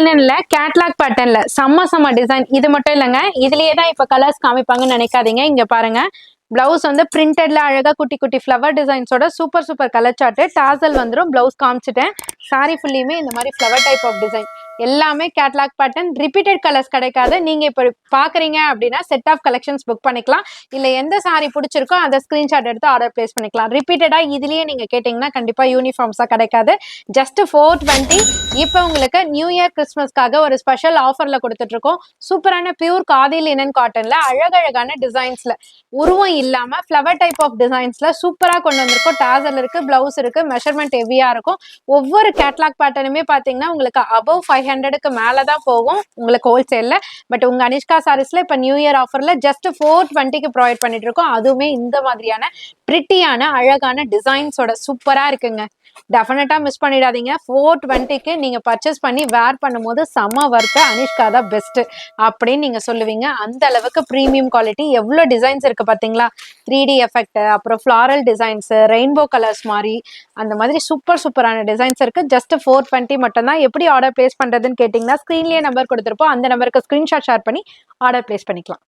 லினன்ல catalogue பேட்டர்ன்ல செம்ம design. இது மட்டும் இல்லைங்க, இதுலயே தான் இப்ப கலர்ஸ் காமிப்பாங்கன்னு நினைக்காதீங்க. இங்க பாருங்க, பிளவுஸ் வந்து பிரிண்டட்ல அழகா குட்டி குட்டி ஃபிளவர் டிசைன்ஸோட சூப்பர் கலர் சார்ட். டாசல் வந்துடும். பிளவுஸ் காமிச்சிட்டேன். சாரி ஃபுல்லியுமே இந்த மாதிரி ஃபிளவர் டைப் ஆஃப் டிசைன். எல்லாமே கேட்லாக் பேட்டர்ன். ரிப்பீட்டட் கலர்ஸ் கிடைக்காது. நீங்க இப்ப பாக்குறீங்க அப்படின்னா செட் ஆஃப் கலெக்ஷன்ஸ் புக் பண்ணிக்கலாம். இல்ல எந்த சாரி பிடிச்சிருக்கோ அந்த ஸ்கிரீன்ஷாட் எடுத்து ஆர்டர் பிளேஸ் பண்ணிக்கலாம். ரிப்பீட்டடா இதுலயே நீங்க கேட்டீங்கன்னா கண்டிப்பா யூனிஃபார்ம்ஸா கிடைக்காது. ஜஸ்ட் 420. இப்போ உங்களுக்கு நியூ இயர் கிறிஸ்மஸ்க்காக ஒரு ஸ்பெஷல் ஆஃபர்ல கொடுத்துட்டு இருக்கோம். சூப்பரான பியூர் காதி லினன் காட்டன்ல அழகழகான டிசைன்ஸ்ல உருவம் இல்லாம ஃபிளவர் டைப் ஆஃப் டிசைன்ஸ்ல சூப்பரா கொண்டு வந்திருக்கோம். டாசல் இருக்கு, பிளவுஸ் இருக்கு, மெஷர்மெண்ட் ஹெவியா இருக்கும். ஒவ்வொரு கேட்லாக் பேட்டர்னுமே பாத்தீங்கன்னா உங்களுக்கு அபவ் 500க்கு மேலதான் போகும் உங்களுக்கு ஹோல்சேல்ல. பட் உங்க அனிஷ்கா சாரீஸ்ல இப்ப நியூ இயர் ஆஃபர்ல ஜஸ்ட் 420க்கு ப்ரொவைட் பண்ணிட்டு இருக்கோம். அதுவுமே இந்த மாதிரியான பிரிட்டியான அழகான டிசைன்ஸோட சூப்பரா இருக்குங்க. டெஃபினட்டா மிஸ் பண்ணிடாதீங்க. 420க்கு நீங்க பர்ச்சேஸ் பண்ணி வேர் பண்ணும்போது செம வர்த்து. அனிஷ்கா தான் பெஸ்ட் அப்படின்னு நீங்க சொல்லுவீங்க. அந்த அளவுக்கு பிரீமியம் குவாலிட்டி. எவ்வளவு டிசைன்ஸ் இருக்கு பாத்தீங்களா? 3D எஃபெக்ட், அப்புறம் ஃபிளாரல் டிசைன்ஸ், ரெயின்போ கலர்ஸ் மாதிரி அந்த மாதிரி சூப்பரான டிசைன்ஸ் இருக்கு. ஜஸ்ட் 420 மட்டும் தான். எப்படி ஆர்டர் பிளேஸ் பண்றதுன்னு கேட்டீங்கன்னா ஸ்கிரீன்லயே நம்பர் கொடுத்துருப்போம். அந்த நம்பருக்கு ஸ்கிரீன்ஷாட் ஷேர் பண்ணி ஆர்டர் பிளேஸ் பண்ணிக்கலாம்.